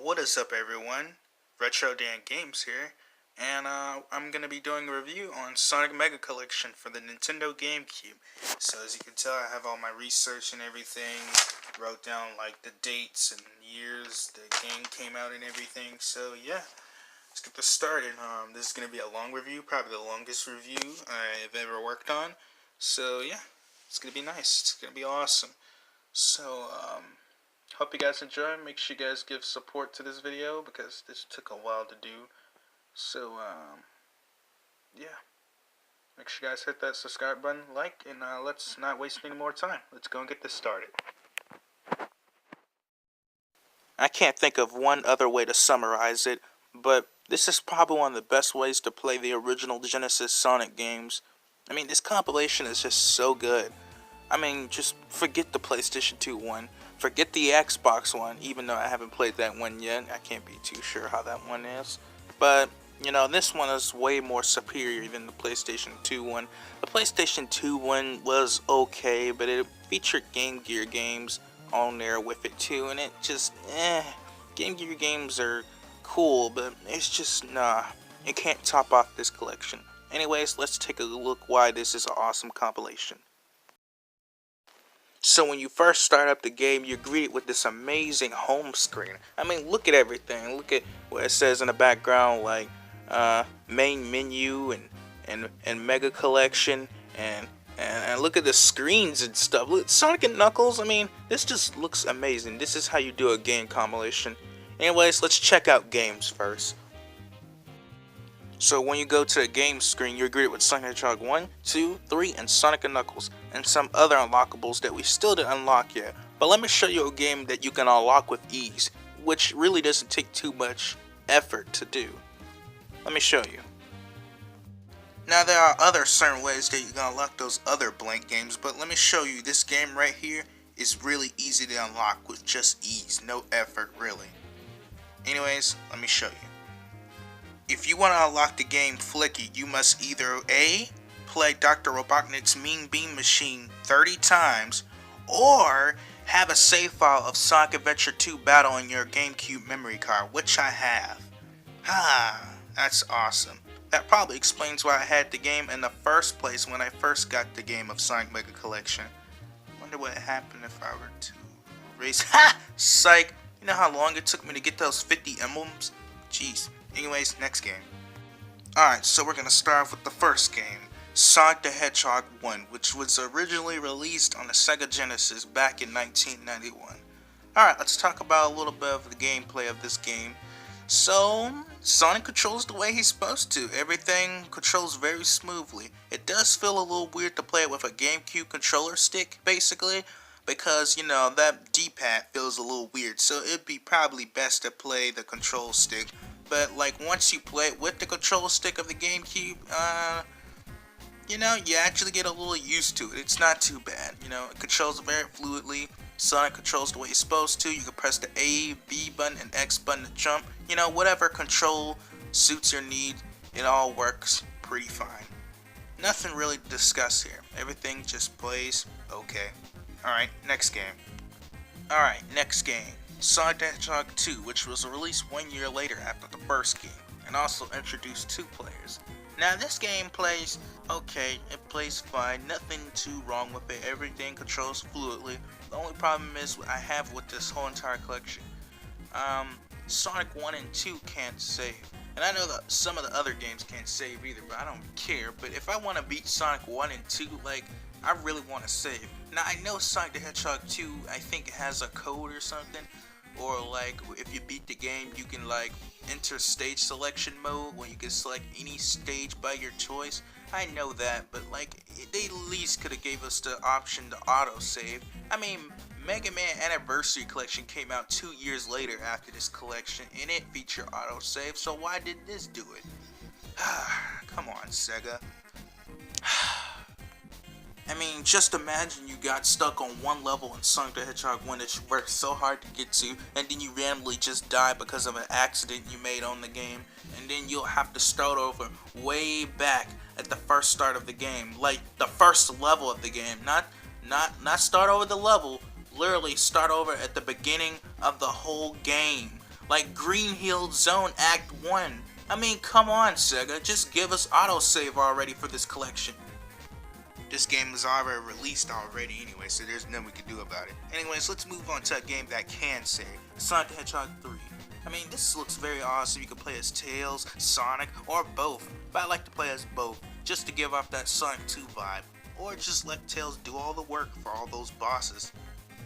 What is up, everyone? Retro Dan Games here, and I'm gonna be doing a review on Sonic Mega Collection for the Nintendo GameCube. So as you can tell, I have all my research and everything, wrote down like the dates and years the game came out and everything. So yeah, let's get this started. This is gonna be a long review, probably the longest review I've ever worked on. So yeah, it's gonna be nice. It's gonna be awesome. So hope you guys enjoy. Make sure you guys give support to this video because this took a while to do. So, yeah. Make sure you guys hit that subscribe button, like, and let's not waste any more time. Let's go and get this started. I can't think of one other way to summarize it, but this is probably one of the best ways to play the original Genesis Sonic games. I mean, this compilation is just so good. I mean, just forget the PlayStation 2 one. Forget the Xbox one, even though I haven't played that one yet. I can't be too sure how that one is. But, you know, this one is way more superior than the PlayStation 2 one. The PlayStation 2 one was okay, but it featured Game Gear games on there with it too. And it just, Game Gear games are cool, but it's just, nah. It can't top off this collection. Anyways, let's take a look why this is an awesome compilation. So when you first start up the game, you're greeted with this amazing home screen. I mean, look at everything. Look at what it says in the background, like main menu and Mega Collection, and look at the screens and stuff. Look, Sonic and Knuckles. I mean, this just looks amazing. This is how you do a game compilation. Anyways, let's check out games first. So when you go to the game screen, you're greeted with Sonic Hedgehog 1, 2, 3, and Sonic and Knuckles, and some other unlockables that we still didn't unlock yet. But let me show you a game that you can unlock with ease, which really doesn't take too much effort to do. Let me show you. Now there are other certain ways that you can unlock those other blank games, but let me show you. This game right here is really easy to unlock with just ease, no effort really. Anyways, let me show you. If you want to unlock the game Flicky, you must either A, play Dr. Robotnik's Mean Bean Machine 30 times, or have a save file of Sonic Adventure 2 Battle on your GameCube memory card, which I have. That's awesome. That probably explains why I had the game in the first place when I first got the game of Sonic Mega Collection. Wonder what happened if I were to erase. Psych! You know how long it took me to get those 50 emblems? Jeez. Anyways, next game. Alright, so we're going to start off with the first game, Sonic the Hedgehog 1, which was originally released on the Sega Genesis back in 1991. Alright, let's talk about a little bit of the gameplay of this game. So, Sonic controls the way he's supposed to. Everything controls very smoothly. It does feel a little weird to play it with a GameCube controller stick, basically, because, you know, that D-pad feels a little weird, so it'd be probably best to play the control stick. But like once you play it with the control stick of the GameCube, you know, you actually get a little used to it. It's not too bad. You know, it controls very fluidly. Sonic controls the way it's supposed to. You can press the A, B button, and X button to jump. You know, whatever control suits your need, it all works pretty fine. Nothing really to discuss here. Everything just plays okay. Alright, next game. Alright, next game. Sonic the Hedgehog 2, which was released 1 year later after the first game, and also introduced 2 players. Now this game plays okay, it plays fine, nothing too wrong with it, everything controls fluidly. The only problem is I have with this whole entire collection. Sonic 1 and 2 can't save. And I know that some of the other games can't save either, but I don't care. But if I want to beat Sonic 1 and 2, like, I really want to save. Now I know Sonic the Hedgehog 2, I think it has a code or something. Or like if you beat the game, you can like enter stage selection mode where you can select any stage by your choice. I know that, but like they at least could have gave us the option to auto save. I mean, Mega Man Anniversary Collection came out 2 years later after this collection, and it featured auto save. So why didn't this do it? Come on, Sega. I mean, just imagine you got stuck on one level in Sonic the Hedgehog 1 that you worked so hard to get to, and then you randomly just die because of an accident you made on the game, and then you'll have to start over way back at the first start of the game, like the first level of the game, not start over the level, literally start over at the beginning of the whole game. like Green Hill Zone Act 1. I mean, come on, Sega, just give us autosave already for this collection. This game was already released already anyway, so there's nothing we can do about it. Anyways, let's move on to a game that can save, Sonic the Hedgehog 3. I mean, this looks very awesome. You can play as Tails, Sonic, or both, but I like to play as both, just to give off that Sonic 2 vibe, or just let Tails do all the work for all those bosses.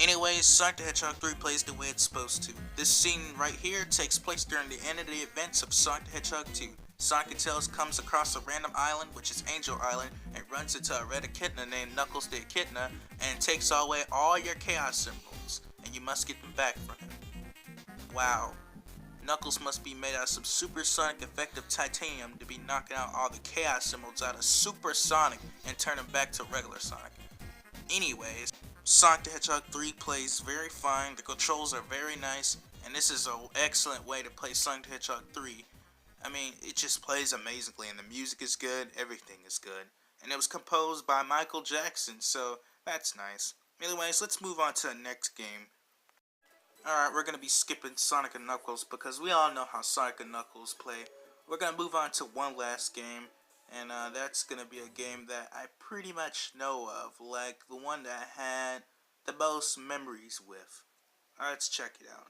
Anyways, Sonic the Hedgehog 3 plays the way it's supposed to. This scene right here takes place during the end of the events of Sonic the Hedgehog 2. Sonic and Tails comes across a random island, which is Angel Island, and runs into a red echidna named Knuckles the Echidna, and takes away all your Chaos Emeralds, and you must get them back from him. Wow. Knuckles must be made out of some supersonic effective titanium to be knocking out all the Chaos Emeralds out of Super Sonic and turn them back to regular Sonic. Anyways, Sonic the Hedgehog 3 plays very fine, the controls are very nice, and this is an excellent way to play Sonic the Hedgehog 3. I mean, it just plays amazingly, and the music is good, everything is good. And it was composed by Michael Jackson, so that's nice. Anyways, let's move on to the next game. Alright, we're going to be skipping Sonic and Knuckles because we all know how Sonic and Knuckles play. We're going to move on to one last game, and that's going to be a game that I pretty much know of, like the one that I had the most memories with. Alright, let's check it out.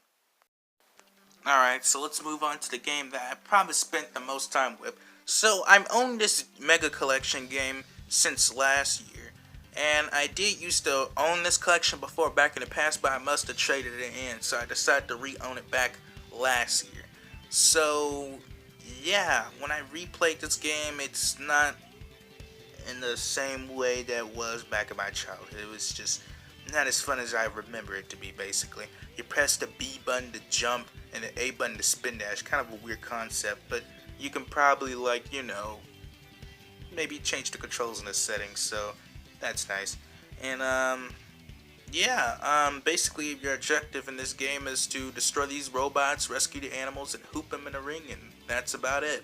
Alright, so let's move on to the game that I probably spent the most time with. So, I've owned this Mega Collection game since last year. And I did used to own this collection before back in the past, but I must have traded it in, so I decided to re-own it back last year. So, yeah, when I replayed this game, it's not in the same way that it was back in my childhood. It was just not as fun as I remember it to be, basically. You press the B button to jump and the A button to spin dash. Kind of a weird concept, but you can probably, like, you know, maybe change the controls in the settings, so that's nice. And basically your objective in this game is to destroy these robots, rescue the animals, and hoop them in a ring, and that's about it.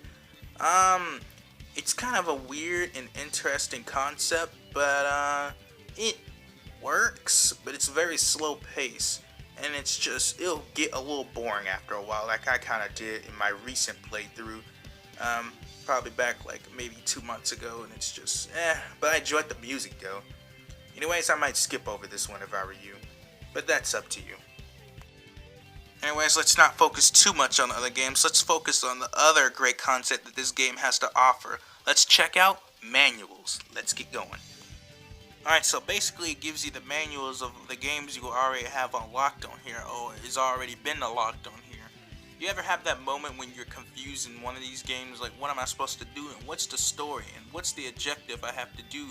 It's kind of a weird and interesting concept, but it works, but it's very slow pace, and it'll get a little boring after a while, like I kind of did in my recent playthrough. Probably back like maybe 2 months ago, and it's just but I enjoyed the music though. Anyways, I might skip over this one if I were you, but that's up to you. Anyways, let's not focus too much on the other games. Let's focus on the other great concept that this game has to offer. Let's check out manuals. Let's get going. Alright, so basically it gives you the manuals of the games you already have unlocked on here, or has already been unlocked on here. You ever have that moment when you're confused in one of these games, like what am I supposed to do, and what's the story, and what's the objective I have to do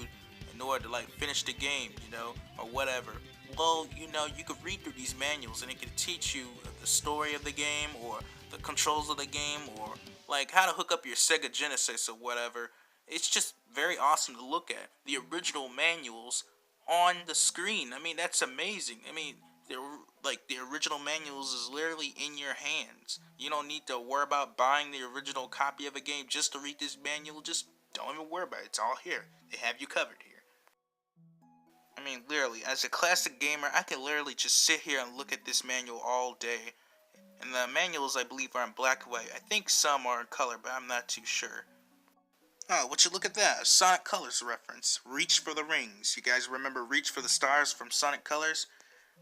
in order to like finish the game, you know, or whatever? Well, you know, you could read through these manuals and it can teach you the story of the game, or the controls of the game, or like how to hook up your Sega Genesis or whatever. It's just very awesome to look at. The original manuals on the screen. I mean, that's amazing. I mean, the original manuals is literally in your hands. You don't need to worry about buying the original copy of a game just to read this manual. Just don't even worry about it. It's all here. They have you covered here. I mean, literally, as a classic gamer, I can literally just sit here and look at this manual all day. And the manuals, I believe, are in black and white. I think some are in color, but I'm not too sure. Oh, would you look at that? A Sonic Colors reference. Reach for the rings. You guys remember Reach for the Stars from Sonic Colors?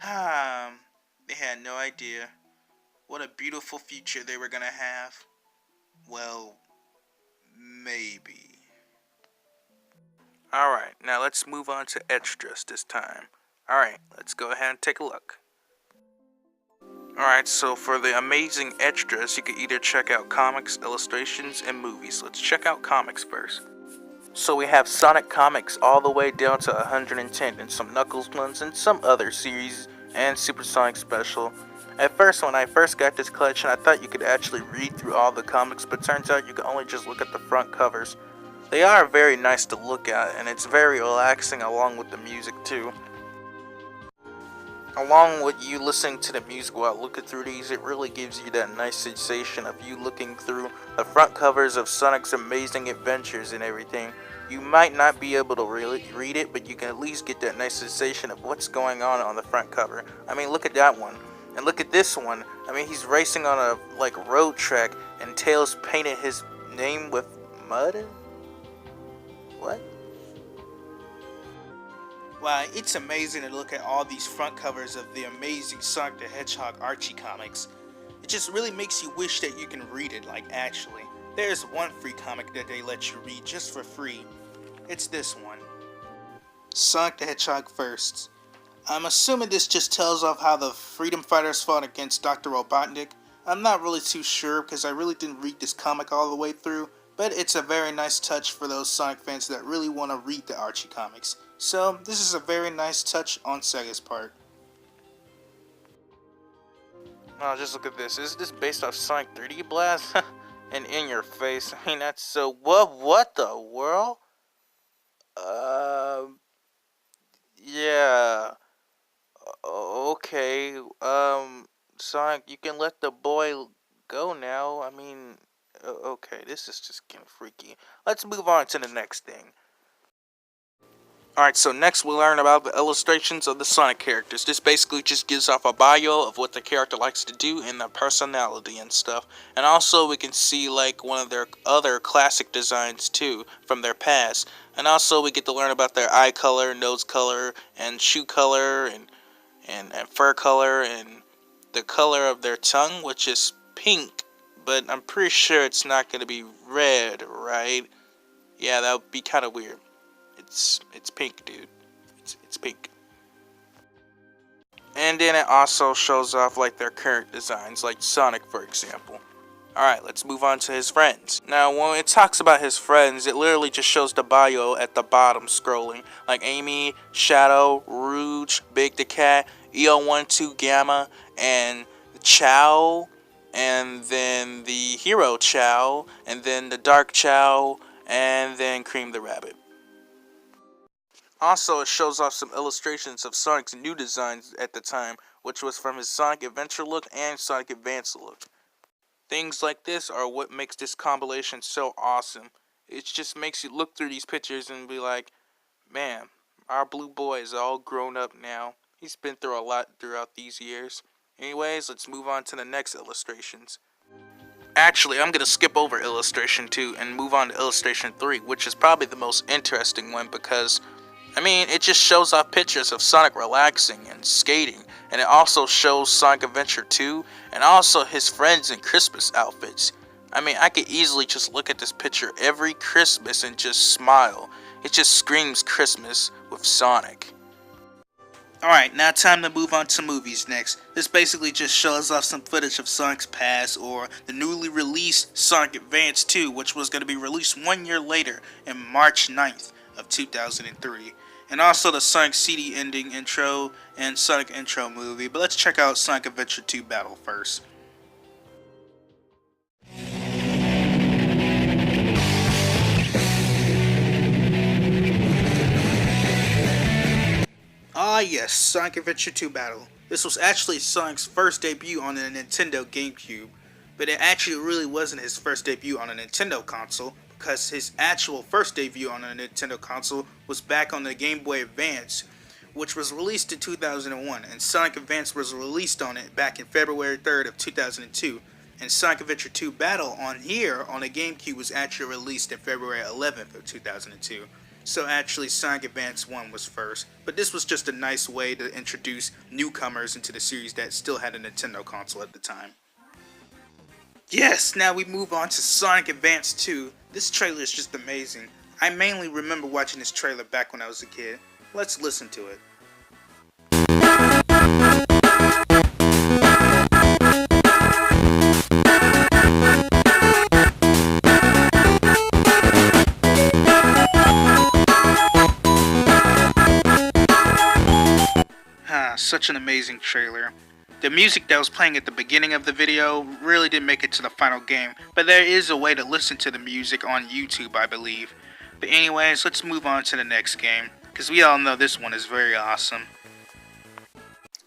They had no idea what a beautiful future they were gonna have. Well, maybe. Alright, now let's move on to extras this time. Alright, let's go ahead and take a look. Alright, so for the amazing extras, you can either check out comics, illustrations, and movies. Let's check out comics first. So we have Sonic comics all the way down to 110, and some Knuckles ones, and some other series, and Super Sonic Special. At first, when I first got this collection, I thought you could actually read through all the comics, but turns out you can only just look at the front covers. They are very nice to look at, and it's very relaxing along with the music too. Along with you listening to the music while looking through these, it really gives you that nice sensation of you looking through the front covers of Sonic's amazing adventures and everything. You might not be able to really read it, but you can at least get that nice sensation of what's going on the front cover. I mean, look at that one. And look at this one. I mean, he's racing on a like road track, and Tails painted his name with mud. What? Wow, it's amazing to look at all these front covers of the amazing Sonic the Hedgehog Archie comics. It just really makes you wish that you can read it, like actually. There's one free comic that they let you read just for free. It's this one. Sonic the Hedgehog Firsts. I'm assuming this just tells off how the Freedom Fighters fought against Dr. Robotnik. I'm not really too sure because I really didn't read this comic all the way through, but it's a very nice touch for those Sonic fans that really want to read the Archie comics. So this is a very nice touch on Sega's part. Oh, just look at this. Is this based off Sonic 3D Blast? And in your face. I mean, that's so... What the world? Yeah. Okay. Sonic, you can let the boy go now. I mean, okay, this is just getting freaky. Let's move on to the next thing. Alright, so next we learn about the illustrations of the Sonic characters. This basically just gives off a bio of what the character likes to do and their personality and stuff. And also we can see like one of their other classic designs too from their past. And also we get to learn about their eye color, nose color, and shoe color, and fur color, and the color of their tongue, which is pink. But I'm pretty sure it's not going to be red, right? Yeah, that would be kind of weird. It's pink, dude. It's pink. And then it also shows off like their current designs, like Sonic, for example. Alright, let's move on to his friends. Now, when it talks about his friends, it literally just shows the bio at the bottom scrolling. Like Amy, Shadow, Rouge, Big the Cat, EO12 Gamma, and Chow, and then the Hero Chow, and then the Dark Chow, and then Cream the Rabbit. Also, it shows off some illustrations of Sonic's new designs at the time, which was from his Sonic Adventure look and Sonic Advance look. Things like this are what makes this compilation so awesome. It just makes you look through these pictures and be like, man, our blue boy is all grown up now. He's been through a lot throughout these years. Anyways, let's move on to the next illustrations. Actually, I'm going to skip over illustration 2 and move on to illustration 3, which is probably the most interesting one because... I mean, it just shows off pictures of Sonic relaxing and skating, and it also shows Sonic Adventure 2, and also his friends in Christmas outfits. I mean, I could easily just look at this picture every Christmas and just smile. It just screams Christmas with Sonic. Alright, now time to move on to movies next. This basically just shows off some footage of Sonic's past, or the newly released Sonic Advance 2, which was going to be released 1 year later, in March 9th of 2003. And also the Sonic CD ending intro and Sonic intro movie. But let's check out Sonic Adventure 2 Battle first. Ah yes, Sonic Adventure 2 Battle. This was actually Sonic's first debut on the Nintendo GameCube. But it actually really wasn't his first debut on a Nintendo console, because his actual first debut on a Nintendo console was back on the Game Boy Advance, which was released in 2001, and Sonic Advance was released on it back in February 3rd of 2002, and Sonic Adventure 2 Battle on here on the GameCube was actually released in February 11th of 2002. So actually Sonic Advance 1 was first, but this was just a nice way to introduce newcomers into the series that still had a Nintendo console at the time. Yes, now we move on to Sonic Advance 2. This trailer is just amazing. I mainly remember watching this trailer back when I was a kid. Let's listen to it. Such an amazing trailer. The music that was playing at the beginning of the video really didn't make it to the final game, but there is a way to listen to the music on YouTube, I believe. But anyways, let's move on to the next game, because we all know this one is very awesome.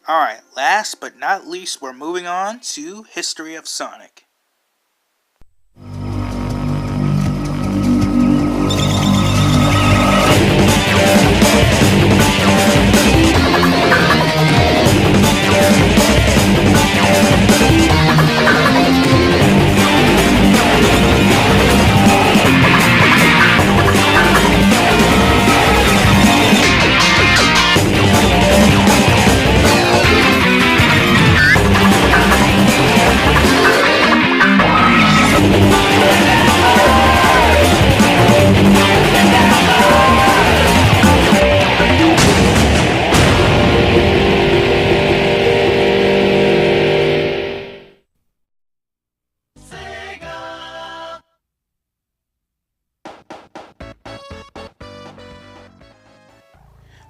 Alright, last but not least, we're moving on to History of Sonic.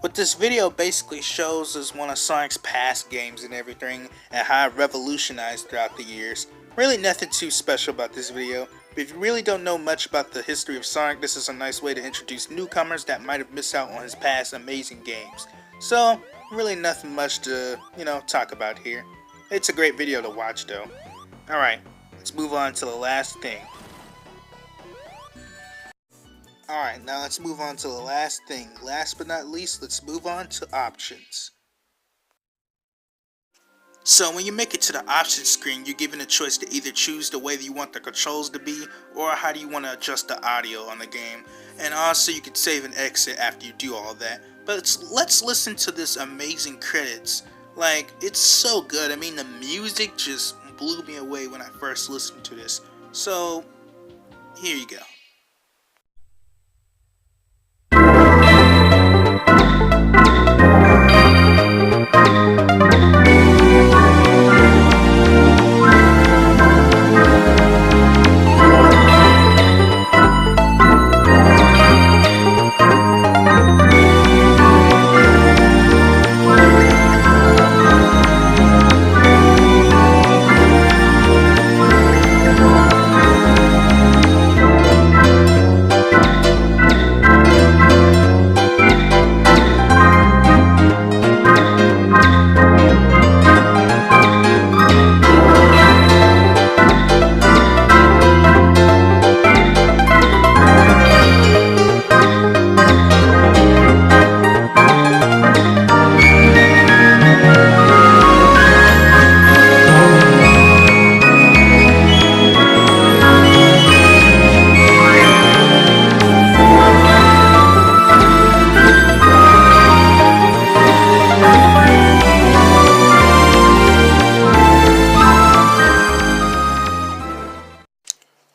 What this video basically shows is one of Sonic's past games and everything, and how it revolutionized throughout the years. Really nothing too special about this video, but if you really don't know much about the history of Sonic, this is a nice way to introduce newcomers that might have missed out on his past amazing games. So, really nothing much to, talk about here. It's a great video to watch though. Alright, let's move on to the last thing. Alright, now let's move on to the last thing. Last but not least, let's move on to options. So when you make it to the options screen, you're given a choice to either choose the way that you want the controls to be, or how do you want to adjust the audio on the game. And also you can save and exit after you do all that. But let's listen to this amazing credits. Like, it's so good. I mean, the music just blew me away when I first listened to this. So, here you go.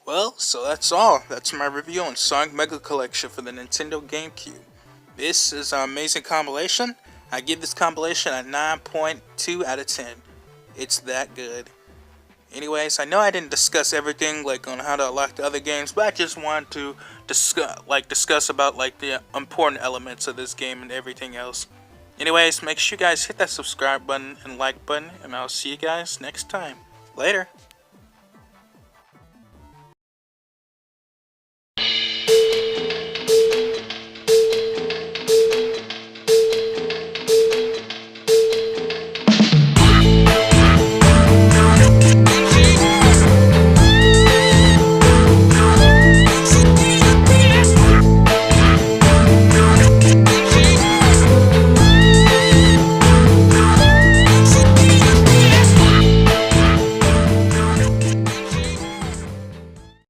Well, so that's all. That's my review on Sonic Mega Collection for the Nintendo GameCube. This is an amazing compilation. I give this compilation a 9.2 out of 10. It's that good. Anyways, I know I didn't discuss everything like on how to unlock the other games, but I just wanted to discuss about like the important elements of this game and everything else. Anyways, make sure you guys hit that subscribe button and like button, and I'll see you guys next time. Later.